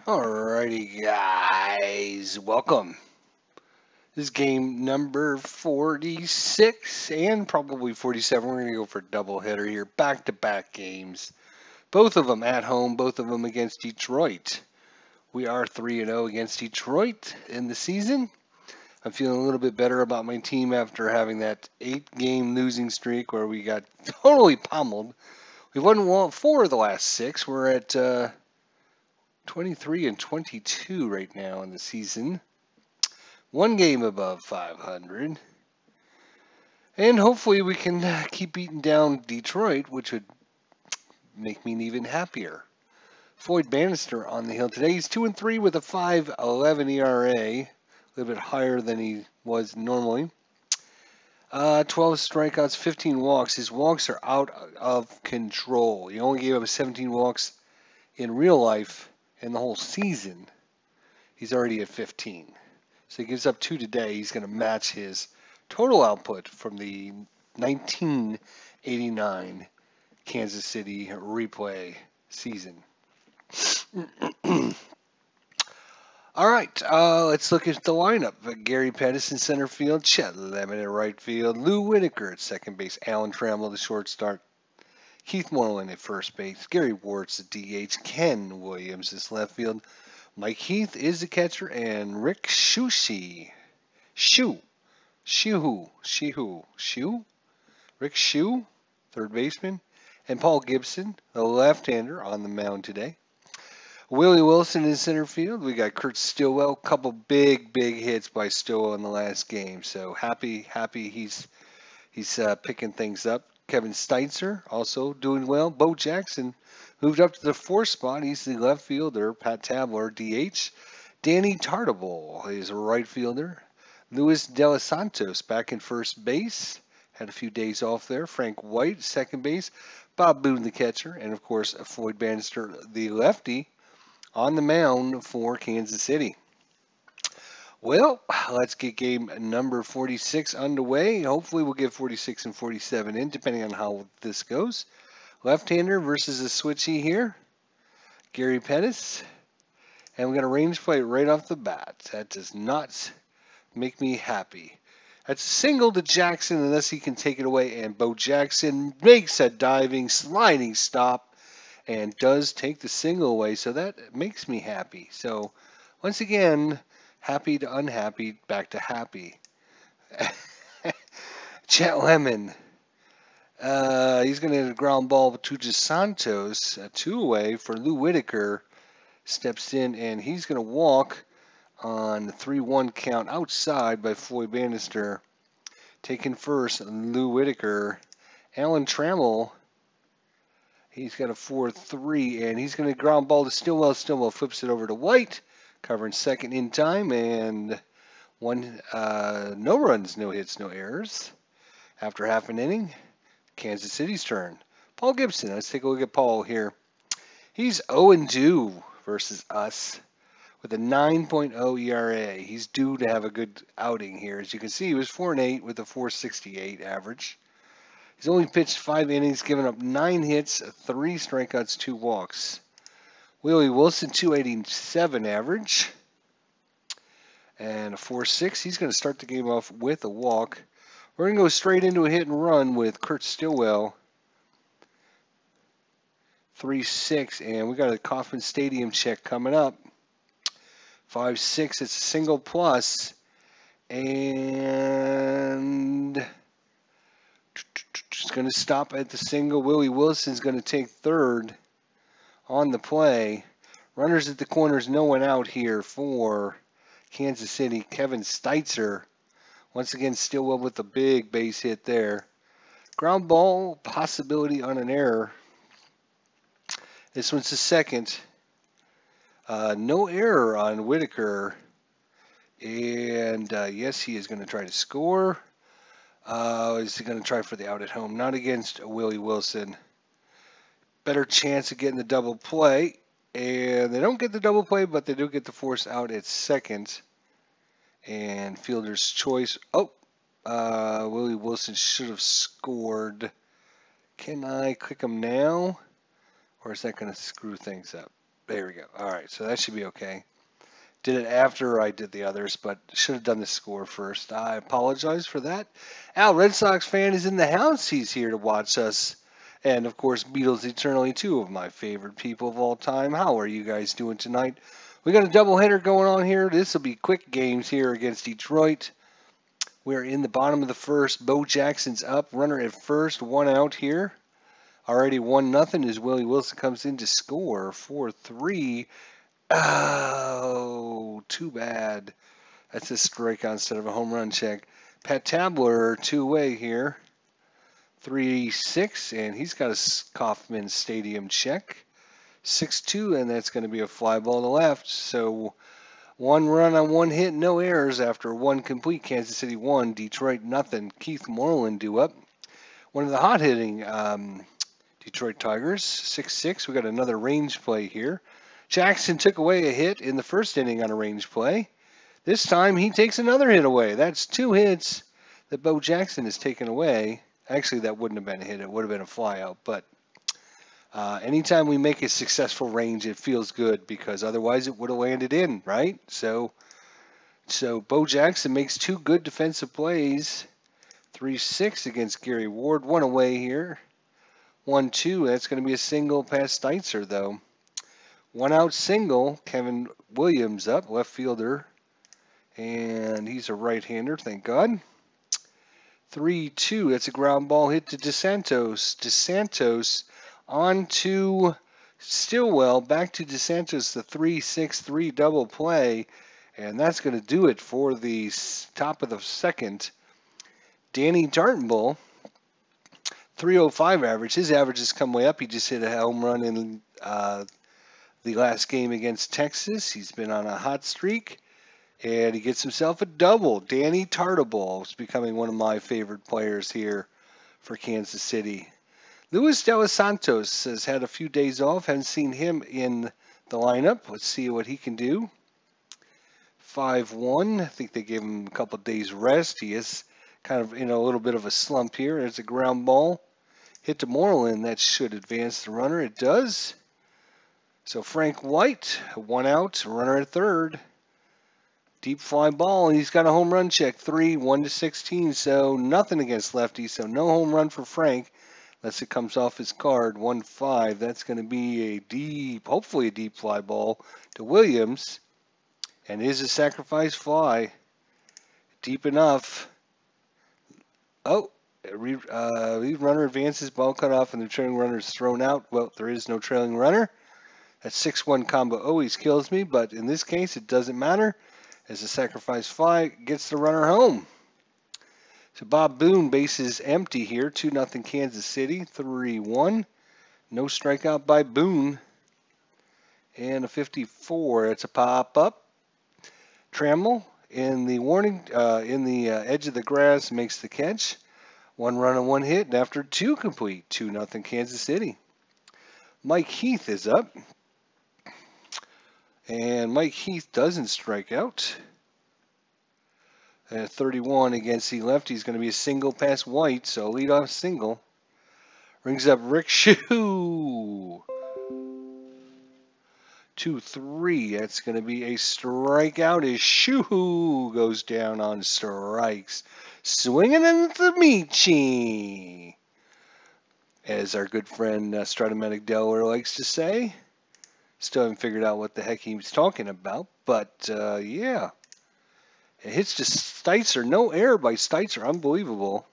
Alrighty, guys, welcome. This is game number 46 and probably 47. We're going to go for a double header here, back-to-back games. Both of them at home, both of them against Detroit. We are 3-0 against Detroit in the season. I'm feeling a little bit better about my team after having that 8-game losing streak where we got totally pummeled. We've won 4 of the last 6. We're at 23 and 22 right now in the season. 1 game above 500. And hopefully we can keep beating down Detroit, which would make me even happier. Floyd Bannister on the hill today. He's 2-3 with a 5.11 ERA, a little bit higher than he was normally. 12 strikeouts, 15 walks. His walks are out of control. He only gave up 17 walks in real life in the whole season. He's already at 15. So he gives up 2 today. He's going to match his total output from the 1989 Kansas City replay season. All right, let's look at the lineup. Gary Pettis in center field, Chet Lemon at right field, Lou Whitaker at second base, Alan Trammell the shortstop, Keith Moreland at first base, Gary Warts at DH, Ken Williams is left field, Mike Heath is the catcher, and Rick Rick Shue, third baseman, and Paul Gibson, the left-hander, on the mound today. Willie Wilson in center field. We got Kurt Stillwell. Couple big hits by Stillwell in the last game. So happy he's picking things up. Kevin Steitzer also doing well. Bo Jackson moved up to the 4th spot. He's the left fielder. Pat Tabler, DH. Danny Tartabull is a right fielder. Luis De Los Santos back in first base. Had a few days off there. Frank White, second base. Bob Boone, the catcher. And, of course, Floyd Bannister, the lefty, on the mound for Kansas City. Well, let's get game number 46 underway. Hopefully we'll get 46 and 47 in, depending on how this goes. Left-hander versus a switchy here. Gary Pettis. And we got a range play right off the bat. That does not make me happy. That's a single to Jackson unless he can take it away. And Bo Jackson makes a diving, sliding stop and does take the single away. So that makes me happy. So once again, happy to unhappy, back to happy. Chet Lemon. He's going to hit a ground ball to DeSantos, a 2 away for Lou Whitaker. Steps in, and he's going to walk on the 3-1 count outside by Floyd Bannister. Taking first, Lou Whitaker. Alan Trammell, he's got a 4-3, and he's going to ground ball to Stillwell. Stillwell flips it over to White, covering second in time, and no runs, no hits, no errors. After half an inning, Kansas City's turn. Paul Gibson, let's take a look at Paul here. He's 0-2 versus us with a 9.0 ERA. He's due to have a good outing here. As you can see, he was 4-8 with a 4.68 average. He's only pitched 5 innings, given up 9 hits, 3 strikeouts, 2 walks. Willie Wilson, 287 average, and a 4.6. He's going to start the game off with a walk. We're going to go straight into a hit and run with Kurt Stillwell, 3.6, and we got a Kauffman Stadium check coming up. 5.6, it's a single plus, and it's going to stop at the single. Willie Wilson's going to take third on the play. Runners at the corners, no one out here for Kansas City. Kevin Steitzer, once again, Stillwell with a big base hit there. Ground ball, possibility on an error. This one's the second. No error on Whitaker. And yes, he is going to try to score. Is he going to try for the out at home? Not against Willie Wilson. Better chance of getting the double play. And they don't get the double play, but they do get the force out at second. And fielder's choice. Oh, Willie Wilson should have scored. Can I click him now? Or is that going to screw things up? There we go. All right, so that should be okay. Did it after I did the others, but should have done the score first. I apologize for that. Al, Red Sox fan, is in the house. He's here to watch us. And of course, Beatles Eternally, two of my favorite people of all time. How are you guys doing tonight? We got a doubleheader going on here. This will be quick games here against Detroit. We're in the bottom of the first. Bo Jackson's up, runner at first, one out here. Already 1-0 as Willie Wilson comes in to score 4-3. Oh, too bad. That's a strikeout instead of a home run check. Pat Tabler, two-way here. 3-6, and he's got a Kauffman Stadium check. 6-2, and that's going to be a fly ball to left. So 1 run on 1 hit, no errors after 1 complete. Kansas City 1, Detroit nothing. Keith Moreland due up. One of the hot-hitting Detroit Tigers, 6-6. We got another range play here. Jackson took away a hit in the first inning on a range play. This time he takes another hit away. That's 2 hits that Bo Jackson has taken away. Actually, that wouldn't have been a hit. It would have been a flyout. But anytime we make a successful range, it feels good because otherwise it would have landed in, right? So Bo Jackson makes 2 good defensive plays. 3-6 against Gary Ward. 1 away here. 1-2. That's going to be a single past Steitzer, though. 1 out single. Kevin Williams up, left fielder. And he's a right-hander, thank God. 3-2. That's a ground ball hit to DeSantos. DeSantos on to Stillwell. Back to DeSantos, the 3-6-3 double play. And that's going to do it for the top of the second. Danny Dartenbull, 305 average. His average has come way up. He just hit a home run in the last game against Texas. He's been on a hot streak. And he gets himself a double. Danny Tartabull is becoming one of my favorite players here for Kansas City. Luis De Los Santos has had a few days off. Haven't seen him in the lineup. Let's see what he can do. 5-1. I think they gave him a couple days rest. He is kind of in a little bit of a slump here. There's a ground ball. Hit to Moreland. That should advance the runner. It does. So Frank White, 1 out, runner at third. Deep fly ball, and he's got a home run check. 3, 1-16, so nothing against lefty. So no home run for Frank unless it comes off his card. 1-5. That's going to be a deep, hopefully a deep fly ball to Williams. And is a sacrifice fly. Deep enough. Oh, lead runner advances, ball cut off, and the trailing runner is thrown out. Well, there is no trailing runner. That 6-1 combo always kills me, but in this case, it doesn't matter. As a sacrifice fly gets the runner home. So Bob Boone, bases empty here. 2-0 Kansas City. 3-1. No strikeout by Boone. And a 54. It's a pop up. Trammell in the edge of the grass makes the catch. 1 run and 1 hit, and after 2 complete. 2-0 Kansas City. Mike Heath is up. And Mike Heath doesn't strike out. At 31 against the lefty is going to be a single past White, so leadoff single. Rings up Rick Shue. 2-3. That's going to be a strikeout as Shue goes down on strikes. Swinging into Michi. As our good friend Stratomatic Delaware likes to say. Still haven't figured out what the heck he was talking about, but yeah. It hits to Steitzer. No error by Steitzer. Unbelievable.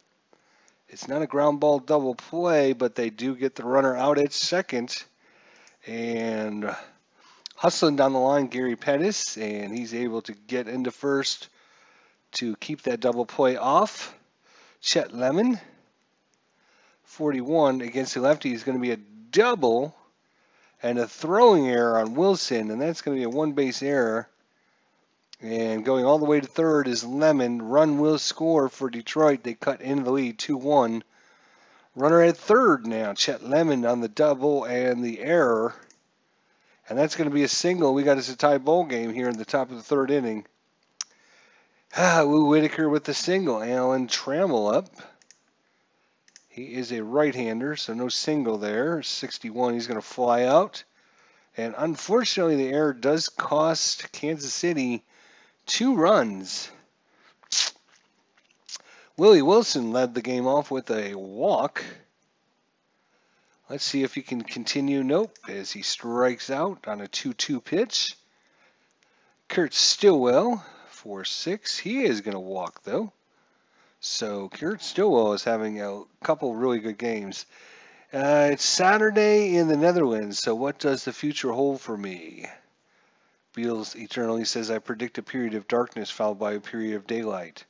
It's not a ground ball double play, but they do get the runner out at second. And hustling down the line, Gary Pettis, and he's able to get into first to keep that double play off. Chet Lemon, 41 against the lefty, is going to be a double. And a throwing error on Wilson, and that's going to be a 1-base error. And going all the way to third is Lemon. Run will score for Detroit. They cut into the lead 2-1. Runner at third now. Chet Lemon on the double and the error. And that's going to be a single. We got us a tie ball game here in the top of the third inning. Lou Whitaker with the single. Alan Trammell up. He is a right-hander, so no single there. 61, he's going to fly out. And unfortunately, the error does cost Kansas City 2 runs. Willie Wilson led the game off with a walk. Let's see if he can continue. Nope, as he strikes out on a 2-2 pitch. Kurt Stillwell, 4-6. He is going to walk, though. So Kurt Stillwell is having a couple really good games. It's Saturday in the Netherlands, so what does the future hold for me? Beals eternally says, I predict a period of darkness followed by a period of daylight.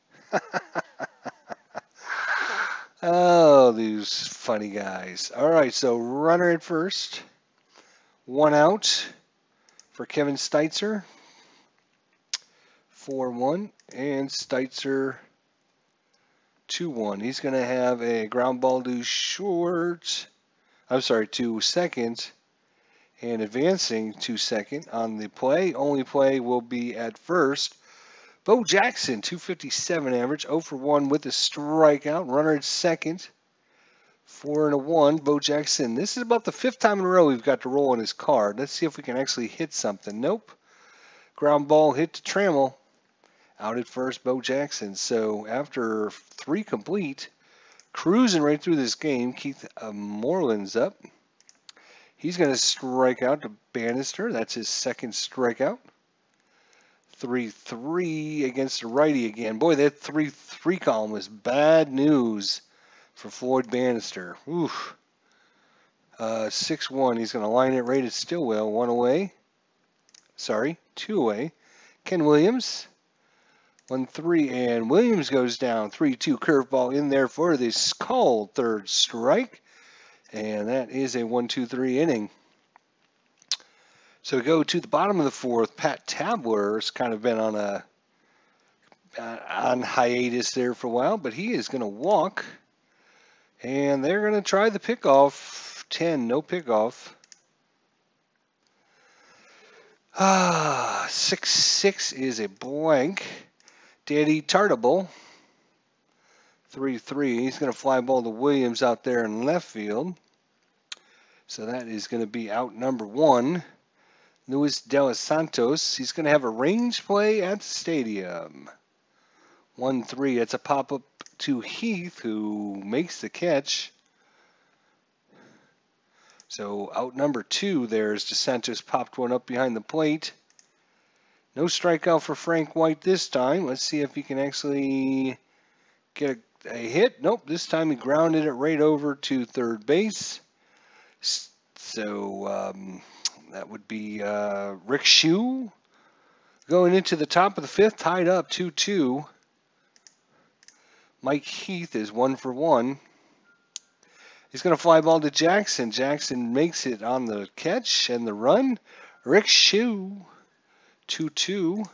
Oh, these funny guys. All right, so runner at first. 1 out for Kevin Steitzer. 4-1. And Steitzer 2-1. He's going to have a ground ball to short. I'm sorry, to second. And advancing to second on the play. Only play will be at first. Bo Jackson, 257 average, 0 for 1 with a strikeout. Runner at second. 4-1. Bo Jackson. This is about the 5th time in a row we've got to roll on his card. Let's see if we can actually hit something. Nope. Ground ball hit to Trammell. Out at first, Bo Jackson. So after 3 complete, cruising right through this game, Keith Moreland's up. He's going to strike out to Bannister. That's his 2nd strikeout. 3-3 against the righty again. Boy, that 3-3 column was bad news for Floyd Bannister. Oof. 6-1. He's going to line it right at Stillwell. 1 away. Sorry, 2 away. Ken Williams. 1-3, and Williams goes down. 3-2 curveball in there for this called 3rd strike. And that is a 1-2-3 inning. So we go to the bottom of the 4th. Pat Tabler's kind of been on hiatus there for a while, but he is going to walk. And they're going to try the pickoff. 10, no pickoff. 6-6 is a blank. Daddy Tartable. 3-3. He's going to fly ball to Williams out there in left field. So that is going to be out number 1. Luis De Los Santos. He's going to have a range play at the stadium. 1-3. That's a pop-up to Heath, who makes the catch. So out number 2 there as De Santos popped one up behind the plate. No strikeout for Frank White this time. Let's see if he can actually get a hit. Nope, this time he grounded it right over to third base. So that would be Rick Shue going into the top of the 5th, tied up 2-2. Mike Heath is 1 for 1. He's going to fly ball to Jackson. Jackson makes it on the catch and the run. Rick Shue, 2-2.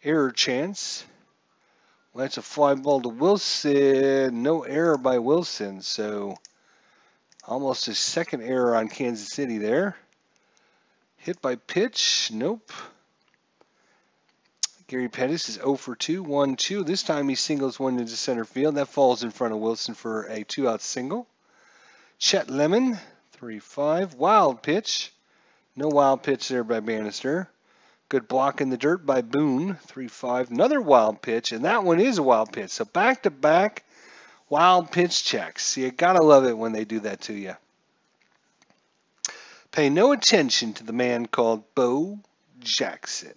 Error chance. Well, that's a fly ball to Wilson. No error by Wilson. So almost his 2nd error on Kansas City there. Hit by pitch. Nope. Gary Pettis is 0 for 2. 1-2. This time he singles one into center field. That falls in front of Wilson for a 2-out single. Chet Lemon, 3-5. Wild pitch. No wild pitch there by Bannister. Good block in the dirt by Boone, 3-5. Another wild pitch, and that one is a wild pitch. So back-to-back wild pitch checks. You gotta love it when they do that to you. Pay no attention to the man called Bo Jackson.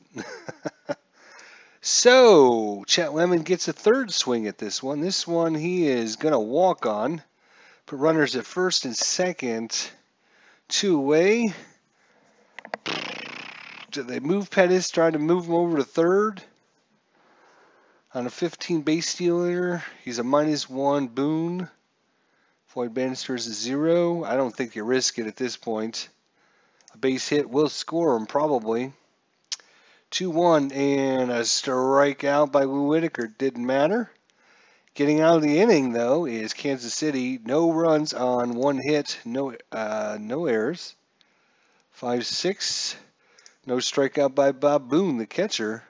So Chet Lemon gets a 3rd swing at this one. This one he is gonna walk on. Put runners at 1st and 2nd. 2 away. Do they move Pettis? Trying to move him over to 3rd. On a 15 base stealer. He's a -1. Boone. Floyd Bannister is a 0. I don't think you risk it at this point. A base hit will score him probably. 2-1 and a strikeout by Lou Whitaker. Didn't matter. Getting out of the inning, though, is Kansas City. No runs on 1 hit. No errors. 5-6. No strikeout by Bob Boone, the catcher.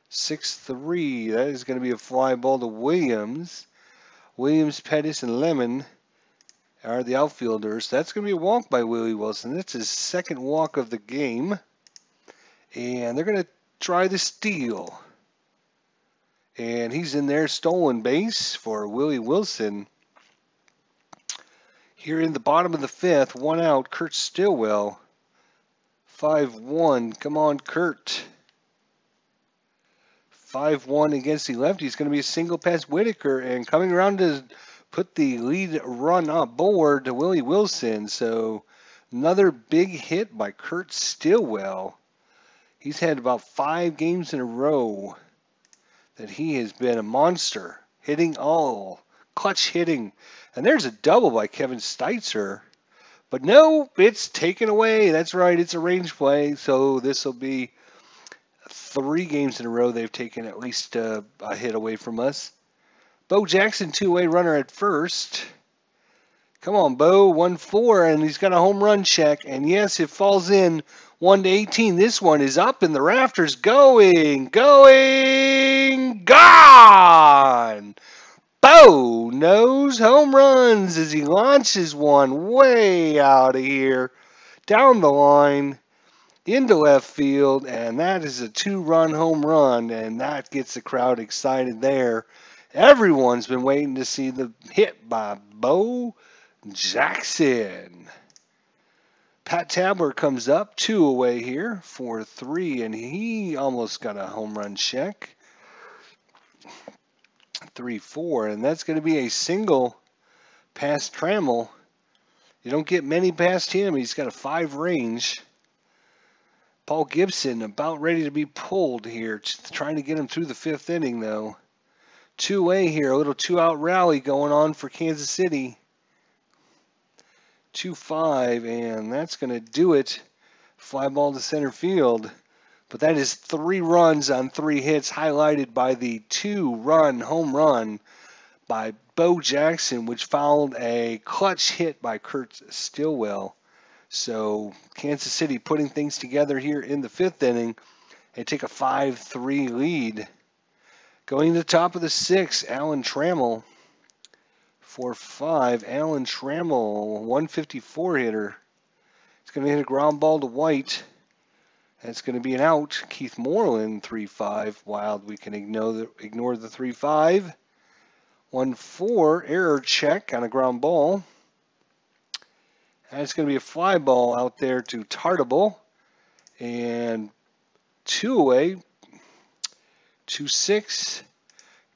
6-3. That is going to be a fly ball to Williams. Williams, Pettis, and Lemon. are the outfielders. That's going to be a walk by Willie Wilson. That's his second walk of the game. And they're going to try the steal. And he's in there, stolen base for Willie Wilson. Here in the bottom of the fifth, one out, Kurt Stillwell. 5-1. Come on, Kurt. 5-1 against the lefty. It's going to be a single past Whitaker, and coming around to put the lead run on board to Willie Wilson. So another big hit by Kurt Stillwell. He's had about 5 games in a row that he has been a monster, hitting all, clutch hitting. And there's a double by Kevin Steitzer. But no, it's taken away. That's right, it's a range play. So this will be 3 games in a row they've taken at least a hit away from us. Bo Jackson, two-way runner at first. Come on, Bo, 1-4, and he's got a home run check. And yes, it falls in 1-18. This one is up in the rafters, going, gone! Bo knows home runs as he launches one way out of here, down the line, into left field, and that is a 2-run home run, and that gets the crowd excited there. Everyone's been waiting to see the hit by Bo Jackson. Pat Tabler comes up, 2 away here for 3, and he almost got a home run check. 3-4, and that's going to be a single past Trammell. You don't get many past him. He's got a 5 range. Paul Gibson about ready to be pulled here, trying to get him through the 5th inning, though. 2-way here, a little 2-out rally going on for Kansas City. 2-5, and that's going to do it. Fly ball to center field. But that is 3 runs on 3 hits, highlighted by the 2-run home run by Bo Jackson, which followed a clutch hit by Kurt Stillwell. So Kansas City putting things together here in the 5th inning and take a 5-3 lead. Going to the top of the 6th, Alan Trammell for 5. Alan Trammell, 154 hitter. He's going to hit a ground ball to White. That's going to be an out. Keith Moreland, 3-5. Wild, we can ignore the 3-5. 1-4, error check on a ground ball. That's going to be a fly ball out there to Tartable. And 2 away. 2-6.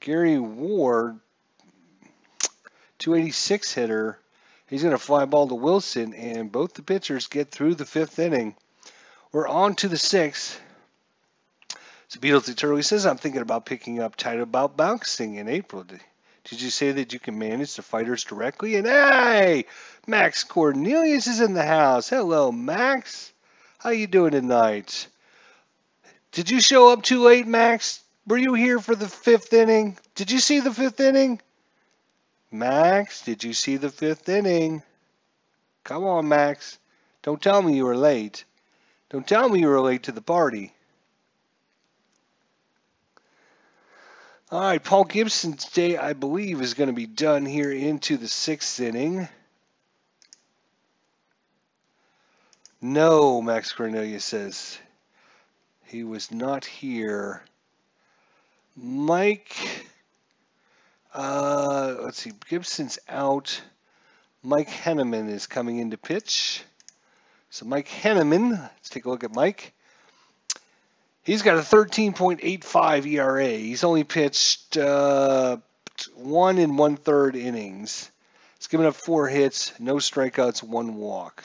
Gary Ward, 286 hitter. He's going to fly ball to Wilson, and both the pitchers get through the 5th inning. We're on to the 6th. So Beatles Turley says, I'm thinking about picking up Title About Boxing in April. Did you say that you can manage the fighters directly? And hey, Max Cornelius is in the house. Hello, Max. How you doing tonight? Did you show up too late, Max? Were you here for the 5th inning? Did you see the 5th inning? Max, did you see the 5th inning? Come on, Max. Don't tell me you were late. Don't tell me you were late to the party. All right, Paul Gibson's day, I believe, is going to be done here into the 6th inning. No, Max Cornelius says. He was not here. Mike, let's see, Gibson's out. Mike Henneman is coming in to pitch. So Mike Henneman, let's take a look at Mike. He's got a 13.85 ERA. He's only pitched 1 1/3 innings. He's given up 4 hits, no strikeouts, 1 walk.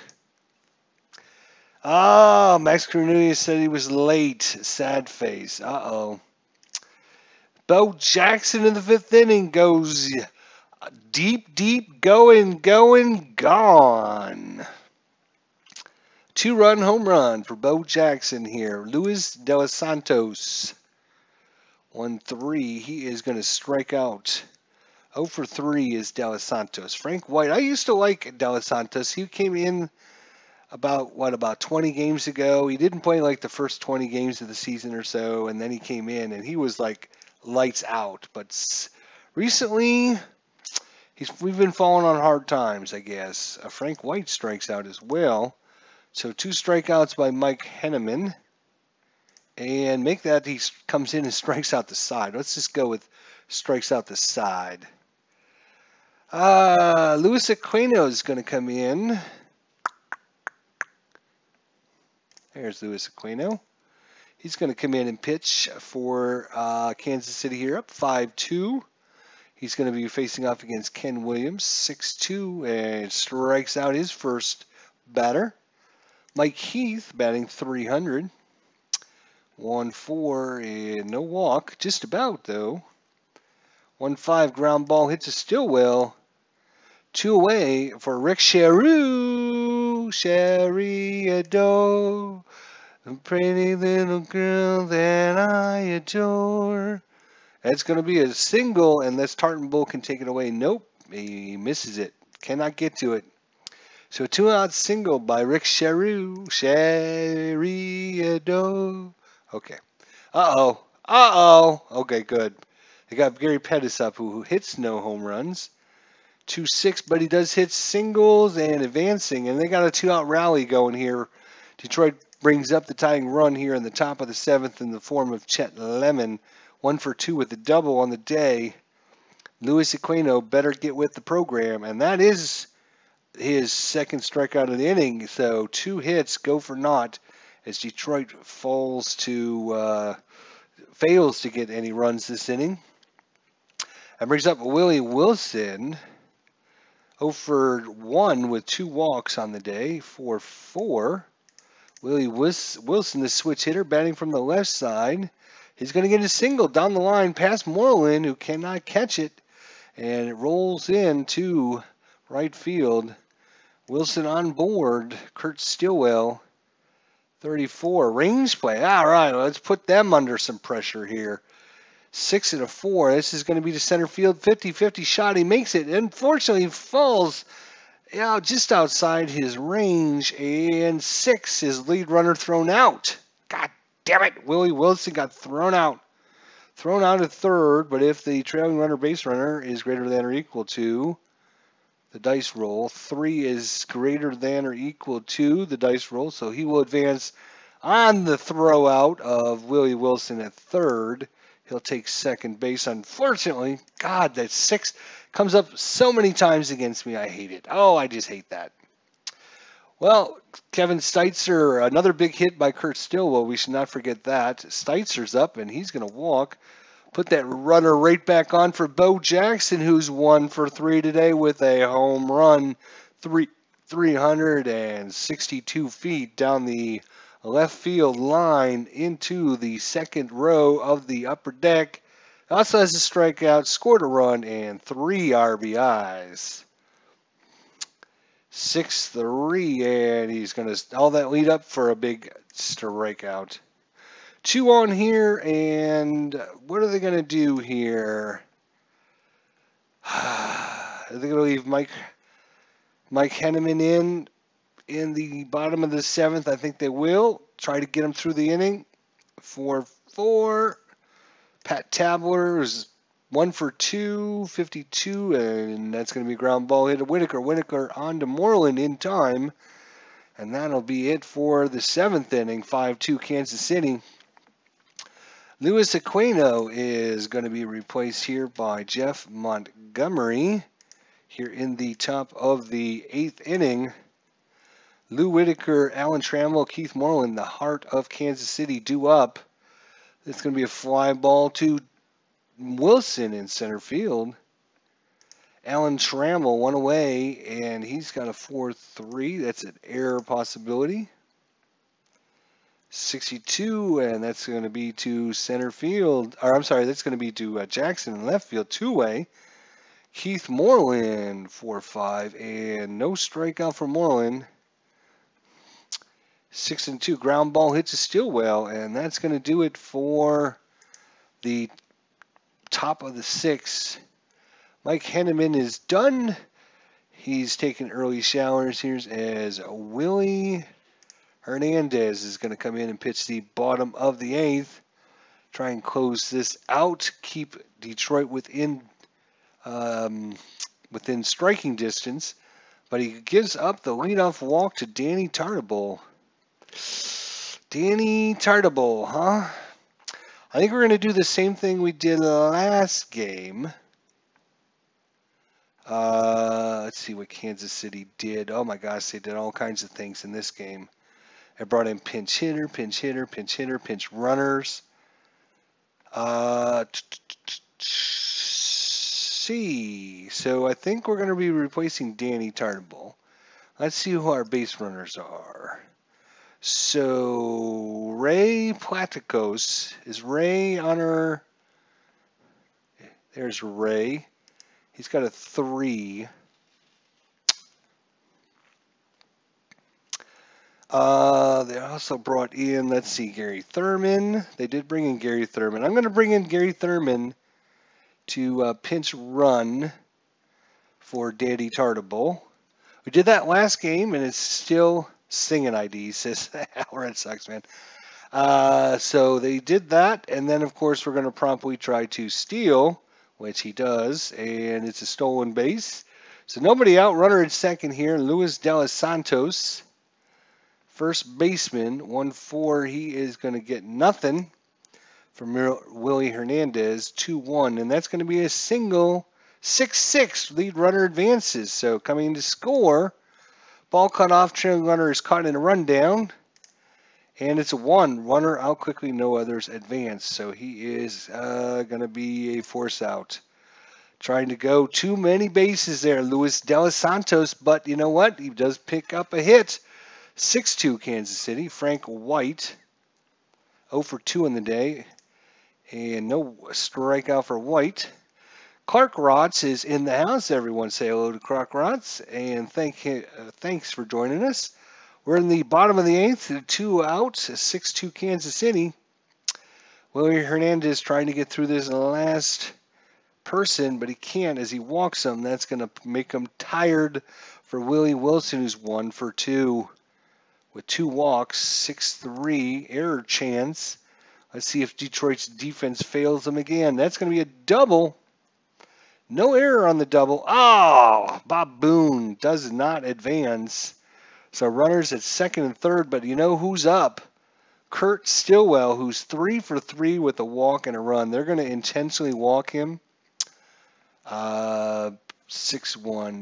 Max Cornelius said he was late. Sad face. Uh-oh. Bo Jackson in the 5th inning goes deep, going, gone. 2-run home run for Bo Jackson here. Luis De Los Santos. 1-3. He is going to strike out. 0 for 3 is De Los Santos. Frank White. I used to like De Los Santos. He came in about 20 games ago. He didn't play like the first 20 games of the season or so, and then he came in and he was like lights out. But recently, we've been falling on hard times, I guess. Frank White strikes out as well. So 2 strikeouts by Mike Henneman. And make that he comes in and strikes out the side. Let's just go with strikes out the side. Luis Aquino is going to come in. There's Luis Aquino. He's going to come in and pitch for Kansas City here, up 5-2. He's going to be facing off against Ken Williams, 6-2, and strikes out his first batter. Mike Heath batting 300. 1-4 and no walk, just about though. 1-5 ground ball hits a Stillwell. 2 away for Rick Cheru. Sherry Adore, the pretty little girl that I adore. That's going to be a single, unless Tartan Bull can take it away. Nope, he misses it. Cannot get to it. So 2-out single by Rick Cheru. Sherry Adore. Okay. Uh-oh. Okay, good. They got Gary Pettis up, who hits no home runs. 2-6, but he does hit singles and advancing, and they got a 2-out rally going here. Detroit brings up the tying run here in the top of the 7th in the form of Chet Lemon. 1 for 2 with a double on the day. Luis Aquino better get with the program, and that is his second strikeout of the inning. So 2 hits go for naught as Detroit fails to get any runs this inning. That brings up Willie Wilson, 0 for 1 with 2 walks on the day, 4-4. Willie Wilson, the switch hitter, batting from the left side. He's going to get a single down the line past Moreland, who cannot catch it, and it rolls into right field. Wilson on board. Kurt Stillwell, 34. Range play. All right, let's put them under some pressure here. 6-4. This is going to be the center field 50-50 shot. He makes it. Unfortunately, he falls just outside his range. And 6, his lead runner thrown out. God damn it. Willie Wilson got thrown out. Thrown out at third, but if the trailing runner base runner is greater than or equal to the dice roll, 3 is greater than or equal to the dice roll, so he will advance on the throw out of Willie Wilson at third. He'll take second base. Unfortunately, God, that 6 comes up so many times against me. I hate it. Oh, I just hate that. Well, Kevin Steitzer, another big hit by Kurt Stillwell. We should not forget that. Steitzer's up, and he's going to walk. Put that runner right back on for Bo Jackson, who's 1 for 3 today with a home run. 362 feet down the left field line into the second row of the upper deck. Also has a strikeout, scored a run, and 3 RBIs. 6-3, and he's going to all that lead up for a big strikeout. 2 on here, and what are they going to do here? Are they going to leave Mike Henneman in the bottom of the 7th? I think they will. Try to get him through the inning. 4-4. Pat Tabler is 1 for 2, 52, and that's going to be a ground ball hit to Whitaker. Whitaker on to Moreland in time, and that'll be it for the 7th inning. 5-2 Kansas City. Luis Aquino is going to be replaced here by Jeff Montgomery here in the top of the 8th inning. Lou Whitaker, Alan Trammell, Keith Moreland, the heart of Kansas City, due up. It's going to be a fly ball to Wilson in center field. Alan Trammell, 1 away, and he's got a 4-3. That's an error possibility. 62, and that's going to be to center field. Or I'm sorry, that's going to be to Jackson in left field, 2-way. Keith Moreland, 4-5, and no strikeout for Moreland. 6-2, ground ball hits a Stillwell, and that's going to do it for the top of the 6th. Mike Henneman is done. He's taking early showers here as Willie Hernandez is going to come in and pitch the bottom of the 8th. Try and close this out. Keep Detroit within within striking distance, but he gives up the leadoff walk to Danny Tartable. Danny Tartable, huh? I think we're going to do the same thing we did last game. Let's see what Kansas City did. Oh my gosh, they did all kinds of things in this game. They brought in pinch hitter, pinch hitter, pinch hitter, pinch runners. See. So I think we're going to be replacing Danny Tartable. Let's see who our base runners are. So Ray Platicos. Is Ray on our... There's Ray. He's got a 3. They also brought in, let's see, Gary Thurman. They did bring in Gary Thurman. I'm going to bring in Gary Thurman to pinch run for Danny Tartable. We did that last game, and it's still singing ID, says Red Sox man. So they did that, and then, of course, we're going to promptly try to steal, which he does, and it's a stolen base. So nobody out. Runner at second here, Luis De Los Santos. First baseman, 1-4. He is going to get nothing from Willie Hernandez, 2-1. And that's going to be a single, 6-6. Lead runner advances. So coming to score, ball cut off, trailing runner is caught in a rundown. And it's a 1. Runner out quickly, no others advance. So he is going to be a force out. Trying to go too many bases there, Luis De Los Santos. But you know what? He does pick up a hit. 6-2 Kansas City. Frank White, 0 for 2 in the day. And no strikeout for White. Clark Rotz is in the house. Everyone say hello to Clark Rotz. And thanks for joining us. We're in the bottom of the 8th. 2 outs. 6-2 Kansas City. Willie Hernandez trying to get through this last person, but he can't as he walks him. That's going to make him tired for Willie Wilson, who's 1 for 2. With 2 walks, 6-3, error chance. Let's see if Detroit's defense fails them again. That's going to be a double. No error on the double. Oh, Bob Boone does not advance. So runners at second and third, but you know who's up? Kurt Stillwell, who's 3 for 3 with a walk and a run. They're going to intentionally walk him. 6-1,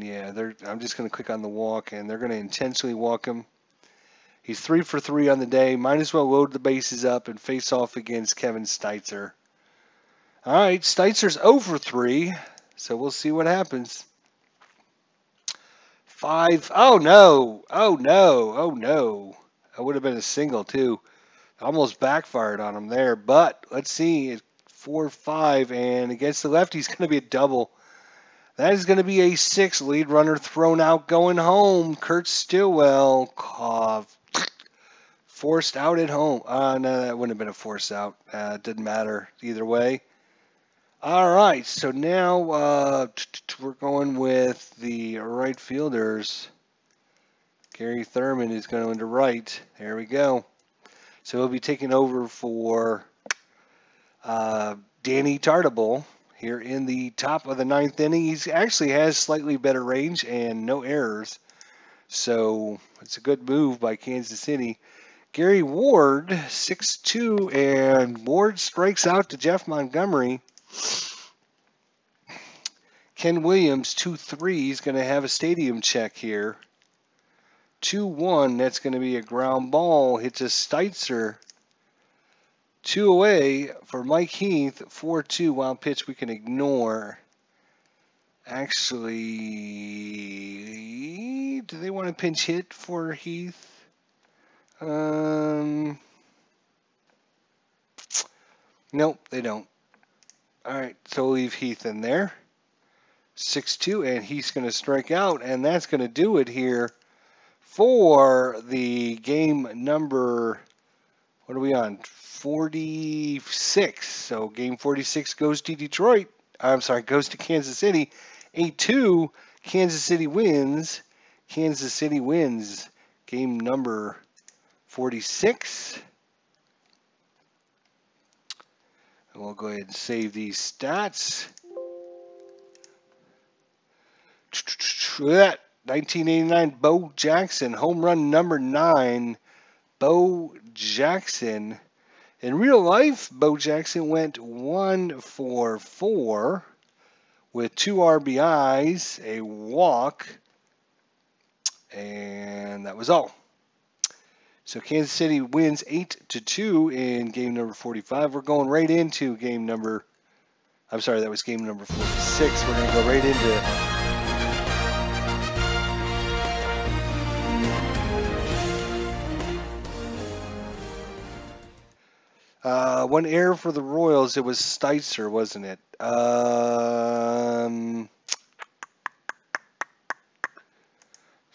yeah. I'm just going to click on the walk, and they're going to intentionally walk him. He's 3 for 3 on the day. Might as well load the bases up and face off against Kevin Steitzer. All right, Steitzer's 0 for 3, so we'll see what happens. 5. Oh, no. Oh, no. Oh, no. That would have been a single, too. Almost backfired on him there, but let's see. 4-5, and against the lefty, he's going to be a double. That is going to be a 6. Lead runner thrown out, going home. Kurt Stillwell forced out at home. No, that wouldn't have been a force out. It didn't matter either way. All right, so now we're going with the right fielders. Gary Thurman is going to right. There we go. So he'll be taking over for Danny Tartable here in the top of the 9th inning. He actually has slightly better range and no errors. So it's a good move by Kansas City. Gary Ward, 6-2, and Ward strikes out to Jeff Montgomery. Ken Williams, 2-3. He's going to have a stadium check here. 2-1. That's going to be a ground ball. Hits a Steitzer. 2 away for Mike Heath. 4-2. Wild pitch we can ignore. Actually, do they want to pinch hit for Heath? Nope, they don't. All right, so we'll leave Heath in there. 6-2, and he's going to strike out, and that's going to do it here for the game number, what are we on, 46. So game 46 goes to Detroit. I'm sorry, goes to Kansas City. 8-2, Kansas City wins. Kansas City wins game number 46. And we'll go ahead and save these stats. Look at that. 1989 Bo Jackson, home run number 9. Bo Jackson. In real life, Bo Jackson went 1 for 4 with 2 RBIs, a walk, and that was all. So Kansas City wins 8-2 in game number 45. We're going right into game number, I'm sorry, that was game number 46. We're going to go right into one error for the Royals. It was Steitzer, wasn't it?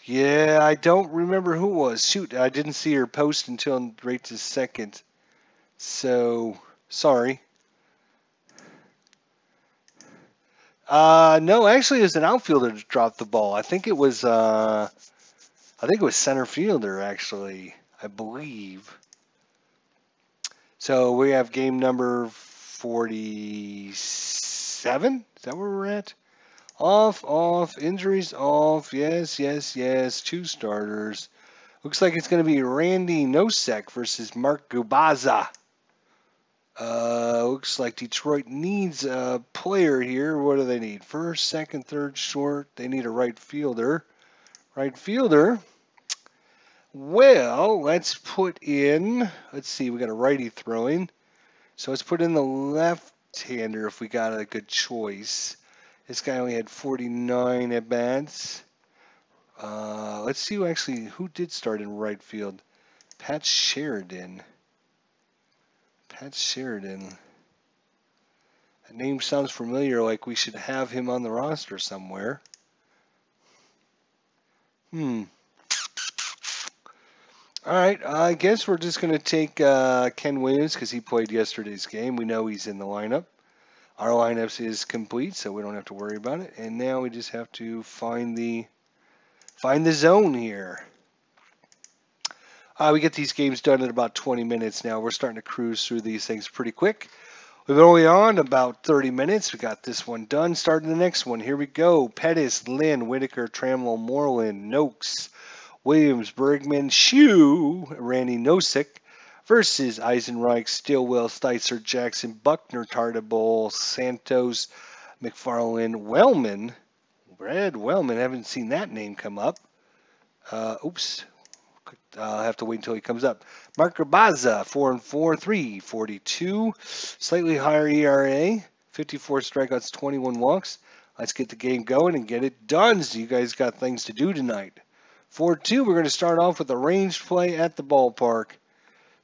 Yeah, I don't remember who it was. Shoot, I didn't see her post until right this second. So, sorry. No, actually, it was an outfielder that dropped the ball. I think it was center fielder, actually, I believe. So we have game number 47. Is that where we're at? Off, injuries off. Yes. 2 starters. Looks like it's going to be Randy Nosek versus Mark Gubaza. Looks like Detroit needs a player here. What do they need? First, second, third, short. They need a right fielder. Well, let's put in, let's see, we got a righty throwing. So let's put in the left-hander if we got a good choice. This guy only had 49 at-bats. Let's see who did start in right field. Pat Sheridan. That name sounds familiar, like we should have him on the roster somewhere. All right, I guess we're just going to take Ken Williams because he played yesterday's game. We know he's in the lineup. Our lineup is complete, so we don't have to worry about it. And now we just have to find the zone here. We get these games done in about 20 minutes now. We're starting to cruise through these things pretty quick. We've been only on about 30 minutes. We got this one done. Starting the next one. Here we go. Pettis, Lynn, Whitaker, Trammell, Moreland, Noakes, Williams, Bergman, Shue, Randy Nosek versus Eisenreich, Stillwell, Steitzer, Jackson, Buckner, Tardable, Santos, McFarland, Wellman. Brad Wellman, haven't seen that name come up. Oops. I'll have to wait until he comes up. Mark Grabaza, 4-4, 3.42. Slightly higher ERA, 54 strikeouts, 21 walks. Let's get the game going and get it done. So you guys got things to do tonight. 4-2, we're going to start off with a ranged play at the ballpark.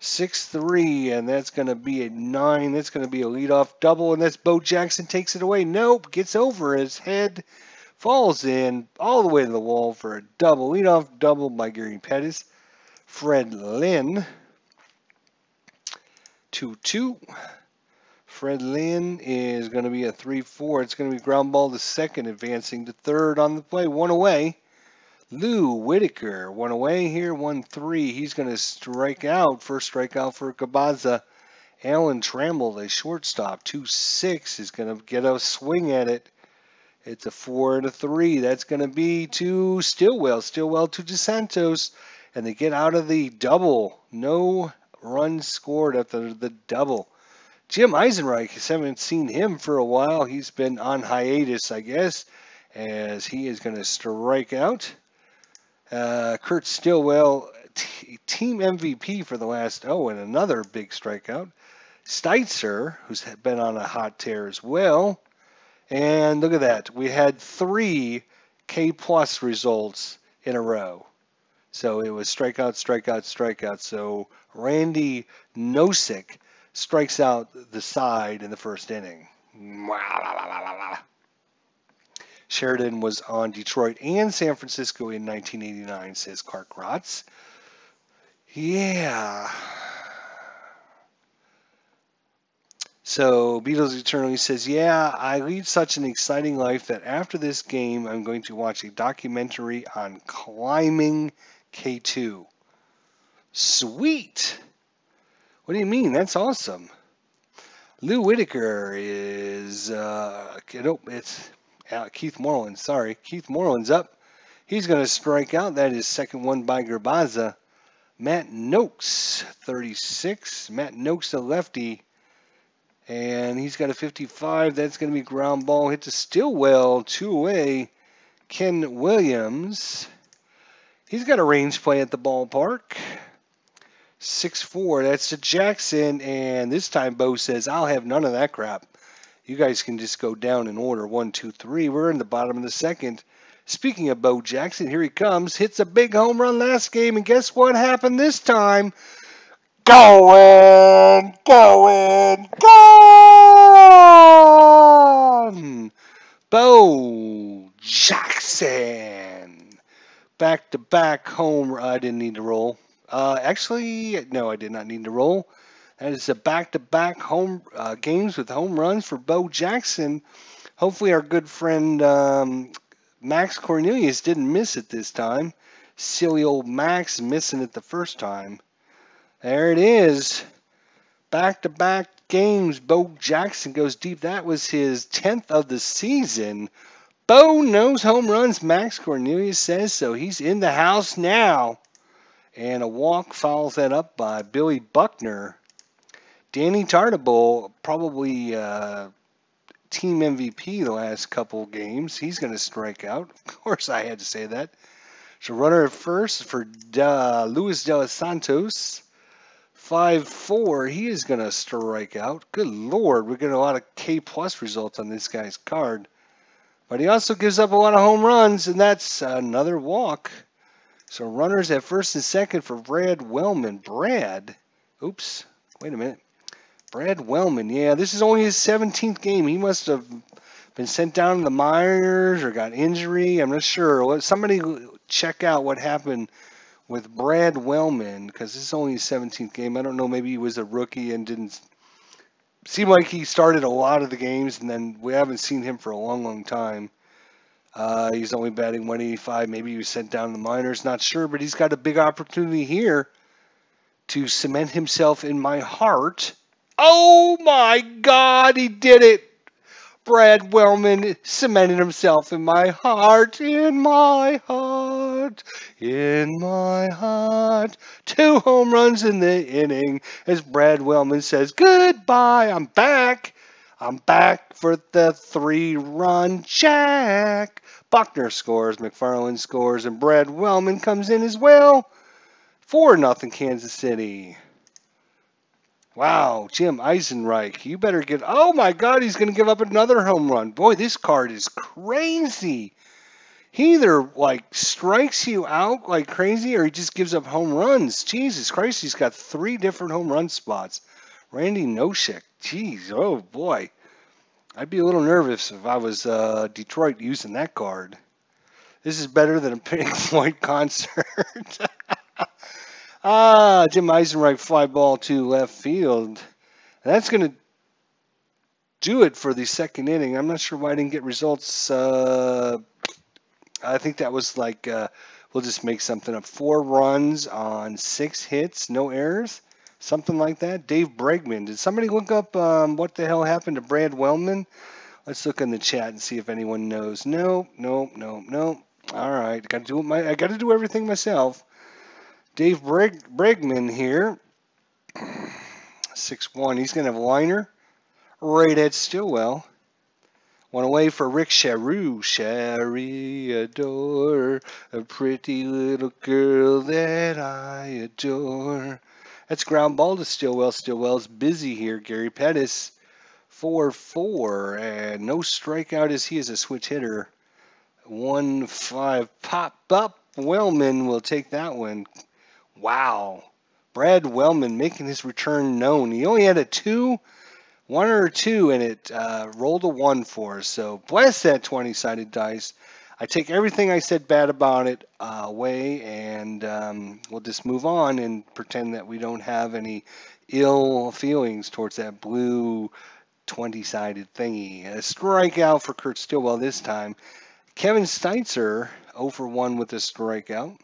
6-3, and that's going to be a 9. That's going to be a leadoff double, and that's Bo Jackson takes it away. Nope, gets over his head, falls in all the way to the wall for a double. Leadoff double by Gary Pettis. Fred Lynn, 2-2. Fred Lynn is going to be a 3-4. It's going to be ground ball to second, advancing to third on the play. 1 away. Lou Whitaker, 1 away here, 1-3. He's going to strike out. First strikeout for Gabaza. Alan Trammell, the shortstop, 2-6, is going to get a swing at it. It's a 4-3. That's going to be to Stillwell. Stillwell to DeSantos. And they get out of the double. No runs scored after the double. Jim Eisenreich, I haven't seen him for a while. He's been on hiatus, I guess, as he is going to strike out. Kurt Stillwell, team MVP for the last, and another big strikeout. Steitzer, who's been on a hot tear as well. And look at that. We had 3 K-plus results in a row. So it was strikeout. So Randy Nosek strikes out the side in the first inning. Sheridan was on Detroit and San Francisco in 1989, says Clark Rotz. Yeah. So Beatles Eternally says, yeah, I lead such an exciting life that after this game, I'm going to watch a documentary on climbing K2. Sweet. What do you mean? That's awesome. Lou Whitaker is, it's Keith Moreland. Sorry, Keith Moreland's up. He's going to strike out. That is second one by Gerbaza. Matt Noakes, 36. Matt Noakes, the lefty. And he's got a 55. That's going to be ground ball. Hit to Stillwell, 2 away. Ken Williams. He's got a range play at the ballpark. 6-4. That's to Jackson. And this time Bo says, I'll have none of that crap. You guys can just go down in order. 1, 2, 3. We're in the bottom of the second. Speaking of Bo Jackson, here he comes. Hits a big home run last game. And guess what happened this time? Going! Bo Jackson. Back-to-back home. I didn't need to roll. Actually, no, I did not need to roll. That is a back-to-back home games with home runs for Bo Jackson. Hopefully our good friend Max Cornelius didn't miss it this time. Silly old Max missing it the first time. There it is. Back-to-back games. Bo Jackson goes deep. That was his 10th of the season. Bo knows home runs, Max Cornelius says, so he's in the house now. And a walk follows that up by Billy Buckner. Danny Tartabull, probably team MVP the last couple games. He's going to strike out. Of course, I had to say that. So runner at first for Luis De Los Santos. 5-4. He is going to strike out. Good Lord, we're getting a lot of K-plus results on this guy's card. But he also gives up a lot of home runs, and that's another walk. So runners at first and second for Brad Wellman. Brad? Oops. Wait a minute. Brad Wellman. Yeah, this is only his 17th game. He must have been sent down to the minors or got injury. I'm not sure. Somebody check out what happened with Brad Wellman, because this is only his 17th game. I don't know. Maybe he was a rookie and didn't seem like he started a lot of the games, and then we haven't seen him for a long, long time. He's only batting 185. Maybe he was sent down to the minors. Not sure, but he's got a big opportunity here to cement himself in my heart. Oh, my God, he did it. Brad Wellman cemented himself in my heart, in my heart, in my heart. 2 home runs in the inning as Brad Wellman says, goodbye, I'm back. I'm back for the 3-run jack. Buckner scores, McFarland scores, and Brad Wellman comes in as well. 4-0 Kansas City. Wow, Jim Eisenreich, you better get... Oh, my God, he's going to give up another home run. Boy, this card is crazy. He either, like, strikes you out like crazy or he just gives up home runs. Jesus Christ, he's got 3 different home run spots. Randy Noshek, jeez, oh, boy. I'd be a little nervous if I was Detroit using that card. This is better than a Pink Floyd concert. Jim Eisenreich fly ball to left field. And that's going to do it for the second inning. I'm not sure why I didn't get results. I think that was like, we'll just make something up. 4 runs on 6 hits, no errors, something like that. Dave Bregman. Did somebody look up what the hell happened to Brad Wellman? Let's look in the chat and see if anyone knows. No. All right, I got to do everything myself. Dave Bregman here, 6-1. He's going to have a liner right at Stillwell. 1 away for Rick Charoux. Sherry adore a pretty little girl that I adore. That's ground ball to Stillwell. Stillwell's busy here. Gary Pettis, 4-4, and no strikeout as he is a switch hitter. 1-5. Pop up. Wellman will take that one. Wow. Brad Wellman making his return known. He only had a 1 or 2, and it rolled a 1 for us. So bless that 20-sided dice. I take everything I said bad about it away, and we'll just move on and pretend that we don't have any ill feelings towards that blue 20-sided thingy. A strikeout for Kurt Stillwell this time. Kevin Steitzer, 0 for 1 with a strikeout.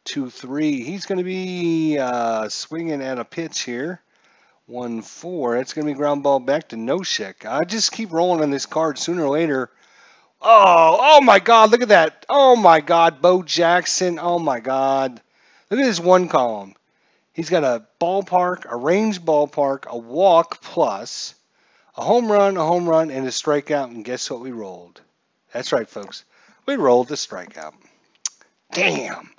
2-3. He's going to be swinging at a pitch here. 1-4. That's going to be ground ball back to Noshek. I just keep rolling on this card. Sooner or later, Oh my God, look at that. Oh my God, Bo Jackson. Oh my God. Look at this one column. He's got a ballpark, a range ballpark, a walk plus, a home run, and a strikeout. And guess what we rolled? That's right, folks. We rolled the strikeout. Damn.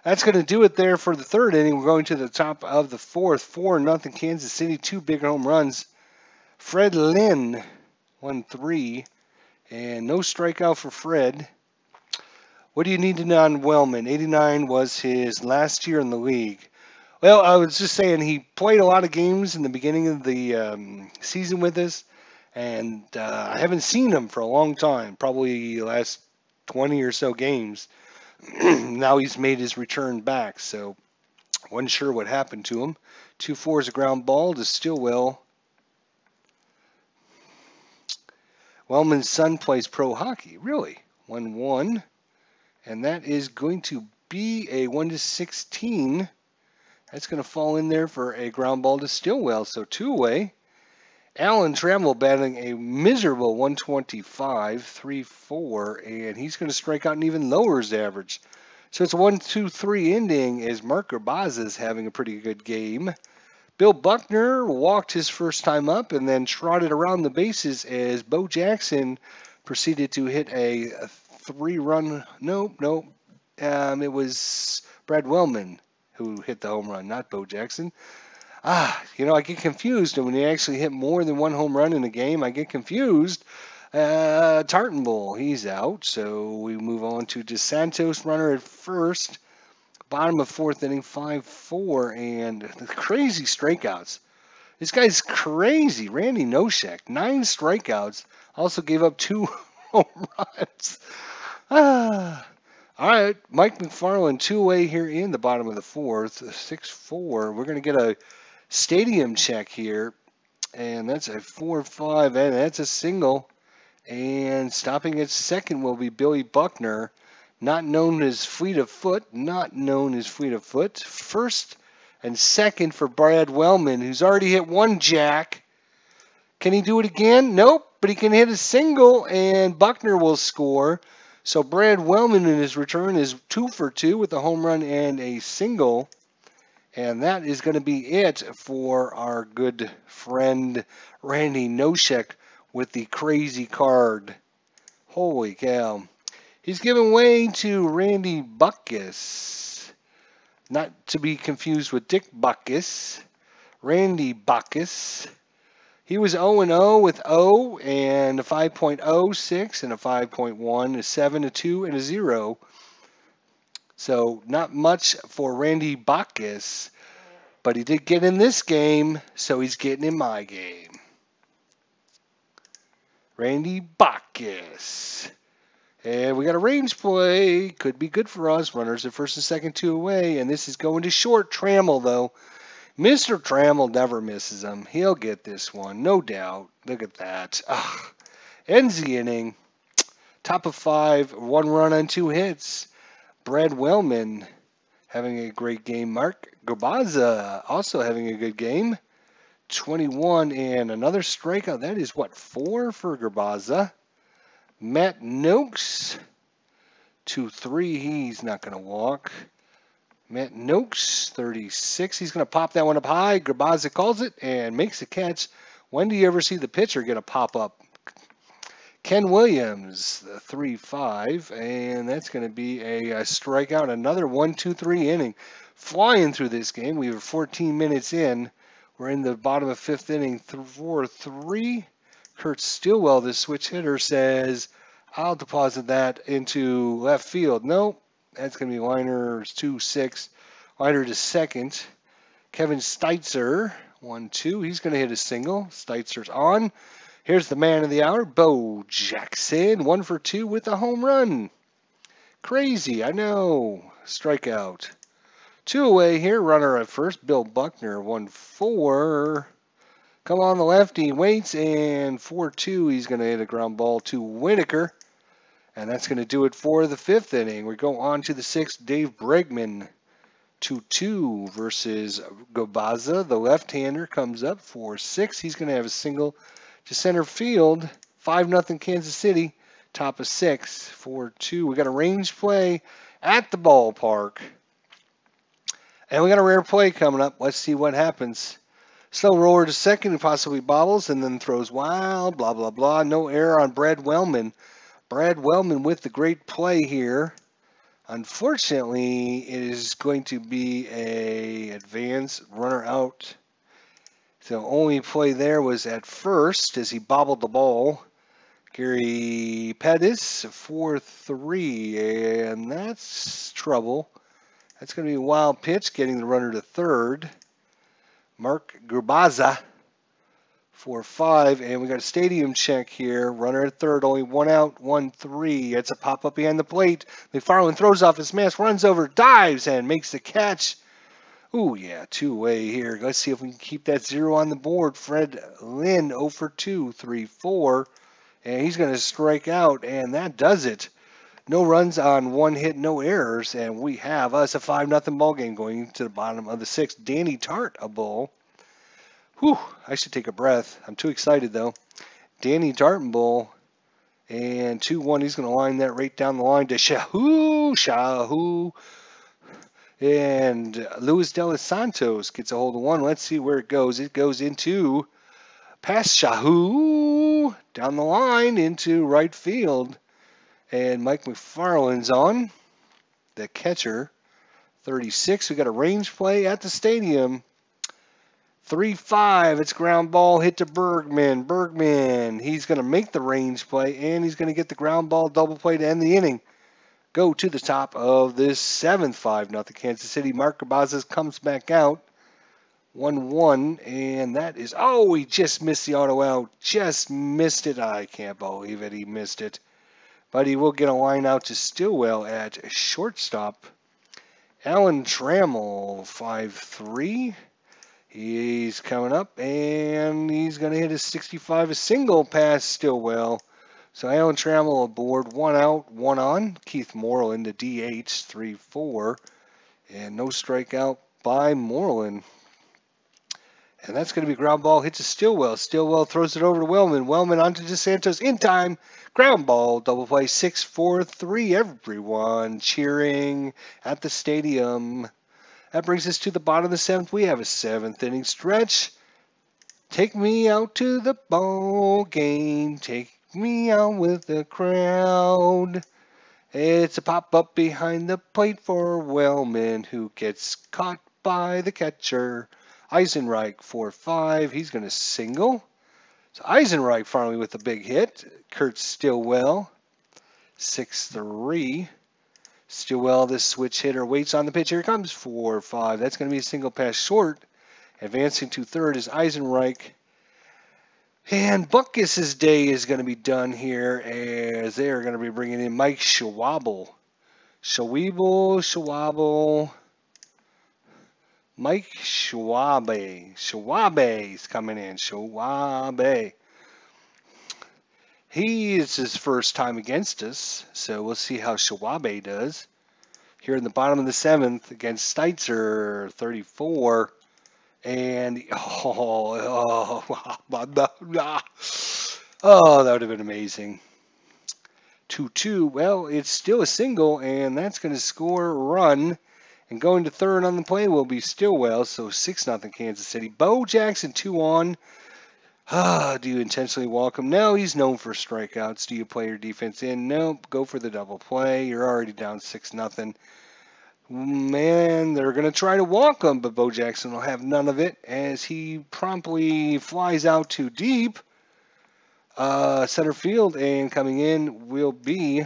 That's going to do it there for the third inning. We're going to the top of the fourth. 4-0 Kansas City. Two big home runs. Fred Lynn, 1-3. And no strikeout for Fred. What do you need to know on Wellman? 89 was his last year in the league. Well, I was just saying he played a lot of games in the beginning of the season with us, and I haven't seen him for a long time, probably the last 20 or so games. Now he's made his return back, so wasn't sure what happened to him. 2-4 is a ground ball to Stillwell. Wellman's son plays pro hockey, really. 1-1, and that is going to be a 1-16. That's going to fall in there for a ground ball to Stillwell. So 2 away. Alan Trammell batting a miserable 125, 3-4, and he's going to strike out and even lower his average. So it's a 1-2-3 ending as Mark Urbaza is having a pretty good game. Bill Buckner walked his first time up and then trotted around the bases as Bo Jackson proceeded to hit a 3-run. Nope. It was Brad Wellman who hit the home run, not Bo Jackson. I get confused. And when you actually hit more than one home run in a game, I get confused. Tartanbull, he's out. So we move on to DeSantos, runner at first. Bottom of fourth inning, 5-4. And the crazy strikeouts. This guy's crazy. Randy Noshek, 9 strikeouts. Also gave up 2 home runs. All right, Mike McFarland, 2 away here in the bottom of the fourth, 6-4. We're going to get a stadium check here, and that's a 4-5, and that's a single. And stopping at second will be Billy Buckner, not known as fleet of foot. First and second for Brad Wellman, who's already hit 1 jack. Can he do it again? Nope, but he can hit a single, and Buckner will score. So Brad Wellman in his return is 2 for 2 with a home run and a single. And that is going to be it for our good friend Randy Noshek with the crazy card. Holy cow. He's giving way to Randy Buckus. Not to be confused with Dick Buckus. Randy Buckus. He was 0-0 with O and a 5.06 and a 5.1, a 7, a 2, and a 0. So not much for Randy Bacchus, but he did get in this game, so he's getting in my game. Randy Bacchus. And we got a range play. Could be good for us. Runners at first and second, 2 away. And this is going to short. Trammell, though. Mr. Trammell never misses him. He'll get this one, no doubt. Look at that. Ends the inning. Top of 5, 1 run on 2 hits. Brad Wellman having a great game. Mark Gabaza also having a good game. 21 and another strikeout. That is, 4 for Gabaza. Matt Noakes, 2-3. He's not going to walk. Matt Noakes, 36. He's going to pop that one up high. Gabaza calls it and makes a catch. When do you ever see the pitcher get a pop-up? Ken Williams, 3-5. And that's going to be a strikeout. Another 1-2-3 inning. Flying through this game. We were 14 minutes in. We're in the bottom of 5th inning. 4-3. Kurt Stillwell, the switch hitter, says, I'll deposit that into left field. Nope. That's going to be Liners 2-6. Liner to second. Kevin Steitzer, 1-2. He's going to hit a single. Steitzer's on. Here's the man of the hour, Bo Jackson. 1 for 2 with a home run. Crazy, I know. Strikeout. 2 away here. Runner at first. Bill Buckner, 1-4. Come on, the lefty waits, and 4-2. He's going to hit a ground ball to Whitaker. And that's going to do it for the 5th inning. We go on to the 6th. Dave Bregman, 2-2 versus Gabaza. The left-hander comes up for 6. He's going to have a single to center field. 5-0 Kansas City. Top of 6, 4-2. We got a range play at the ballpark. And we got a rare play coming up. Let's see what happens. Slow roller to second and possibly bobbles and then throws wild, blah, blah, blah. No error on Brad Wellman. Brad Wellman with the great play here. Unfortunately, it is going to be a advance runner out. The only play there was at first as he bobbled the ball. Gary Pettis, 4-3, and that's trouble. That's going to be a wild pitch, getting the runner to third. Mark Grubaza, 4-5, and we got a stadium check here. Runner at third, only 1 out, 1-3. It's a pop-up behind the plate. McFarland throws off his mask, runs over, dives, and makes the catch. Ooh, yeah, two-way here. Let's see if we can keep that 0 on the board. Fred Lynn, 0-2, 3-4. And he's going to strike out, and that does it. No runs on 1 hit, no errors, and we have us a 5-0 ball game going to the bottom of the 6th. Danny Tart, a bull. Whew, I should take a breath. I'm too excited, though. Danny Tart, bull. And 2-1, he's going to line that right down the line to Shahoo. And Luis De Los Santos gets a hold of one. Let's see where it goes. It goes into past Shahoo, down the line into right field. And Mike McFarland's on, the catcher. 36, we got a range play at the stadium. 3-5, it's ground ball hit to Bergman. Bergman, he's going to make the range play, and he's going to get the ground ball double play to end the inning. Go to the top of this 7th, 5-0 Kansas City. Mark Cabazas comes back out. 1-1, and that is, oh, he just missed the auto out. Just missed it. I can't believe it. He missed it. But he will get a line out to Stillwell at shortstop. Alan Trammell, 5-3. He's coming up, and he's going to hit a 65, a single past Stillwell. So Alan Trammell aboard, 1 out, 1 on. Keith Moreland, the DH, 3-4. And no strikeout by Moreland. And that's going to be ground ball hit to Stillwell. Stillwell throws it over to Wellman. Wellman onto DeSantos in time. Ground ball, double play, 6-4-3. Everyone cheering at the stadium. That brings us to the bottom of the 7th. We have a 7th inning stretch. Take me out to the ball game. Take me out with the crowd. It's a pop-up behind the plate for Wellman, who gets caught by the catcher. Eisenreich, 4-5. He's going to single. So Eisenreich finally with a big hit. Kurt Stillwell, 6-3. Stillwell, this switch hitter, waits on the pitch. Here it comes, 4-5. That's going to be a single pass short. Advancing to third is Eisenreich. And Buckus's day is going to be done here as they are going to be bringing in Mike Schwabel. Schwabel. Mike Schwabe. Schwabe's coming in. Schwabe. He is his first time against us, so we'll see how Schwabe does. Here in the bottom of the 7th against Steitzer, 34. And, oh, that would have been amazing. 2-2. Well, it's still a single, and that's going to score a run. And going to third on the play will be Stillwell, so 6-0 Kansas City. Bo Jackson, 2 on. Do you intentionally walk him? No, he's known for strikeouts. Do you play your defense in? Nope. Go for the double play. You're already down 6-0. Man, they're going to try to walk him, but Bo Jackson will have none of it as he promptly flies out too deep. Center field, and coming in will be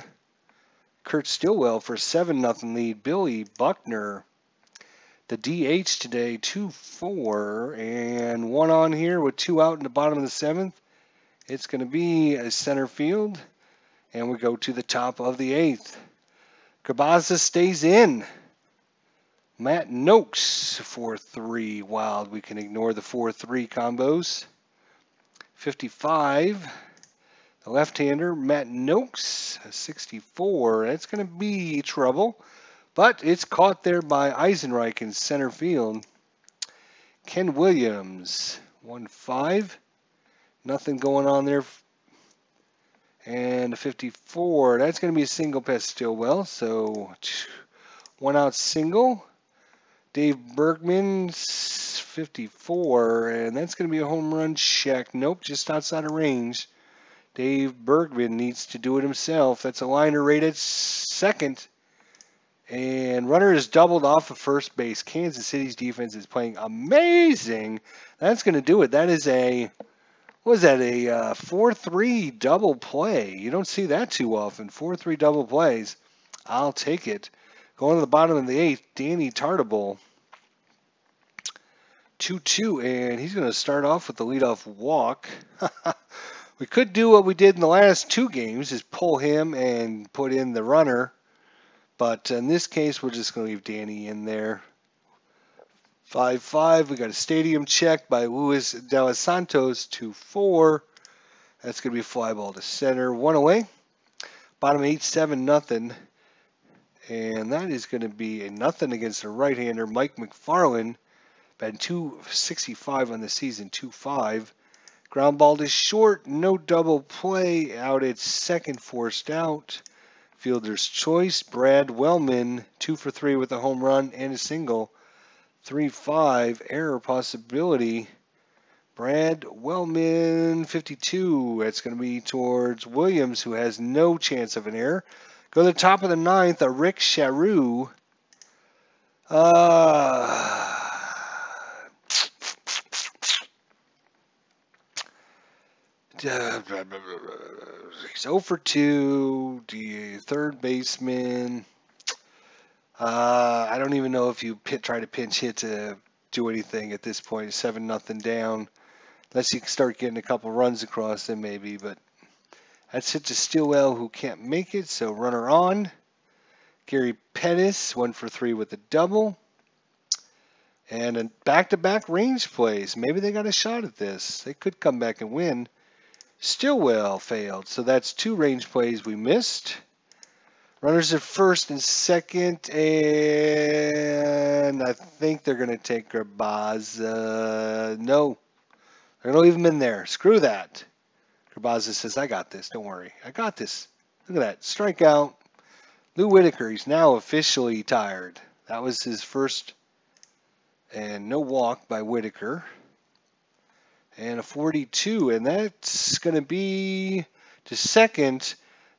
Kurt Stillwell for 7-0 lead. Billy Buckner, the DH today, 2-4, and 1 on here with 2 out in the bottom of the 7th. It's going to be a center field, and we go to the top of the 8th. Cabaza stays in. Matt Noakes, 4-3 wild. We can ignore the 4-3 combos. 55. The left-hander, Matt Noakes, 64. That's going to be trouble. But it's caught there by Eisenreich in center field. Ken Williams, 1-5. Nothing going on there. And a 54. That's going to be a single past Stillwell. So 1 out single. Dave Bergman's 54. And that's going to be a home run check. Nope, just outside of range. Dave Bergman needs to do it himself. That's a liner rated second. And runner is doubled off of first base. Kansas City's defense is playing amazing. That's going to do it. That is a, what was that, a 4-3 double play. You don't see that too often. 4-3 double plays. I'll take it. Going to the bottom of the 8th, Danny Tartable. 2-2, and he's going to start off with the leadoff walk. We could do what we did in the last 2 games, is pull him and put in the runner. But in this case, we're just going to leave Danny in there. 5-5. We got a stadium check by Luis De Los Santos. 2-4. That's going to be a fly ball to center. 1 away. Bottom 8, 7-0. And that is going to be a nothing against the right-hander, Mike McFarland. Batting .265 on the season. 2-5. Ground ball to short. No double play. Out at second, forced out. Fielder's choice, Brad Wellman, 2 for 3 with a home run and a single. 3-5, error possibility. Brad Wellman, 52. That's going to be towards Williams, who has no chance of an error. Go to the top of the 9th, a Rick Charou. He's 0 for 2. The third baseman. I don't even know if you try to pinch hit to do anything at this point. 7-0 down. Unless you can start getting a couple runs across them, maybe. But that's hit to Stillwell, who can't make it. So runner on. Gary Pettis, 1 for 3 with a double. And a back-to-back range plays. Maybe they got a shot at this. They could come back and win. Stillwell failed. So that's 2 range plays we missed. Runners at first and second. And I think they're going to take Grabaza. No. They're going to leave him in there. Screw that. Grabaza says, I got this. Don't worry. I got this. Look at that. Strikeout. Lou Whitaker, he's now officially tired. That was his first. And no walk by Whitaker. And a 42. And that's going to be to second.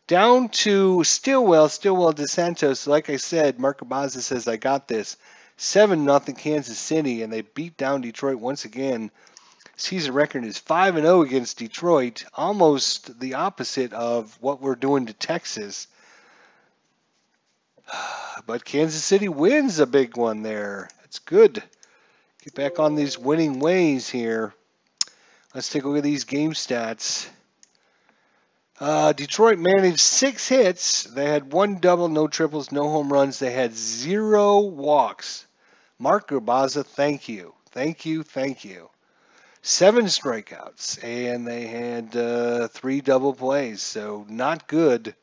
Down to Stillwell. Stillwell DeSantos. Like I said, Mark Grabaza says, I got this. 7-0 Kansas City. And they beat down Detroit once again. Season record is 5-0 against Detroit. Almost the opposite of what we're doing to Texas. But Kansas City wins a big one there. That's good. Get back on these winning ways here. Let's take a look at these game stats. Detroit managed 6 hits. They had 1 double, no triples, no home runs. They had 0 walks. Mark Grabaza, thank you. Thank you, thank you. 7 strikeouts, and they had 3 double plays, so not good.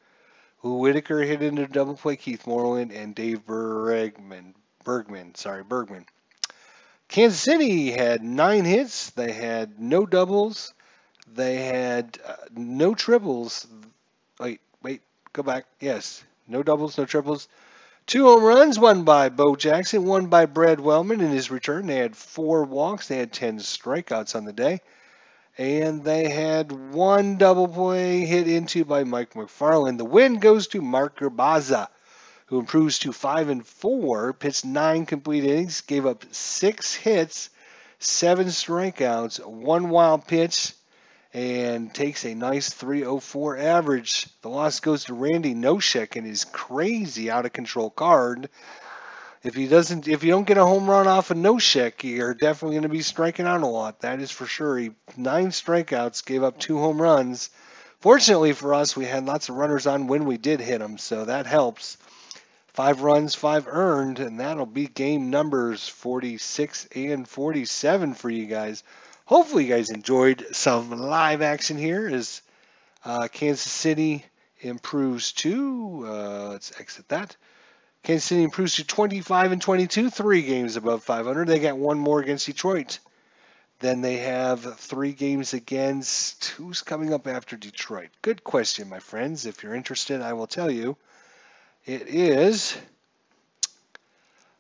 Whitaker hit into double play, Keith Moreland, and Dave Bergman. Kansas City had 9 hits. They had no doubles. They had no triples. Wait, go back. Yes, no doubles, no triples. 2 home runs, 1 by Bo Jackson, 1 by Brad Wellman in his return. They had 4 walks. They had 10 strikeouts on the day. And they had 1 double play hit into by Mike McFarland. The win goes to Mark Grabaza, who improves to 5-4, pitched 9 complete innings, gave up 6 hits, 7 strikeouts, 1 wild pitch, and takes a nice 3.04 average. The loss goes to Randy Noshek and his crazy out of control card. If you don't get a home run off of Noshek, you're definitely going to be striking out a lot. That is for sure. 9 strikeouts, gave up 2 home runs. Fortunately for us, we had lots of runners on when we did hit them, so that helps. 5 runs, 5 earned, and that'll be game numbers 46 and 47 for you guys. Hopefully you guys enjoyed some live action here as Kansas City improves to, let's exit that. Kansas City improves to 25-22, 3 games above 500. They got 1 more against Detroit. Then they have 3 games against, who's coming up after Detroit? Good question, my friends. If you're interested, I will tell you. It is,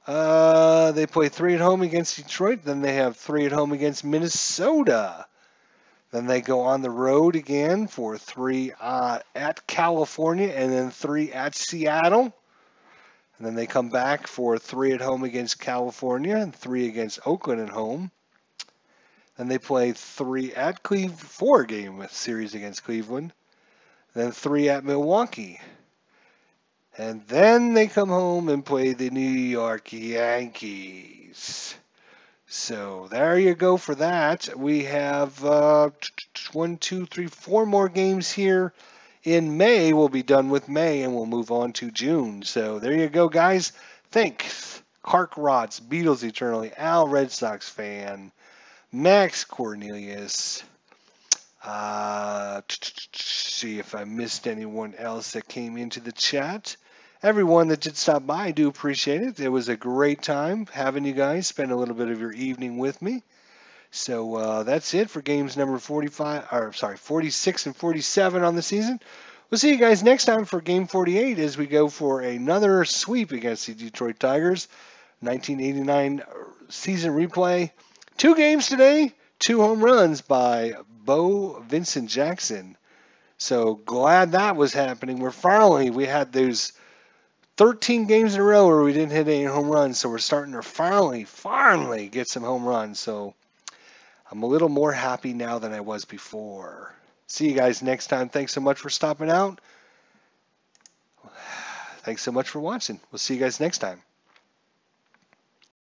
they play 3 at home against Detroit. Then they have 3 at home against Minnesota. Then they go on the road again for 3 at California and then 3 at Seattle. And then they come back for 3 at home against California and 3 against Oakland at home. Then they play 3 at Cleveland, 4-game series against Cleveland. Then 3 at Milwaukee. And then they come home and play the New York Yankees. So there you go for that. We have 1, 2, 3, 4 more games here in May. We'll be done with May and we'll move on to June. So there you go, guys. Thanks. Clark Rods, Beatles Eternally, Al Red Sox fan, Max Cornelius. See if I missed anyone else that came into the chat. Everyone that did stop by, I do appreciate it. It was a great time having you guys spend a little bit of your evening with me. So that's it for games number 46 and 47 on the season. We'll see you guys next time for game 48 as we go for another sweep against the Detroit Tigers. 1989 season replay. 2 games today, 2 home runs by Bo Vincent Jackson. So glad that was happening. We had those 13 games in a row where we didn't hit any home runs, so we're starting to finally get some home runs. So I'm a little more happy now than I was before. See you guys next time. Thanks so much for stopping out. Thanks so much for watching. We'll see you guys next time.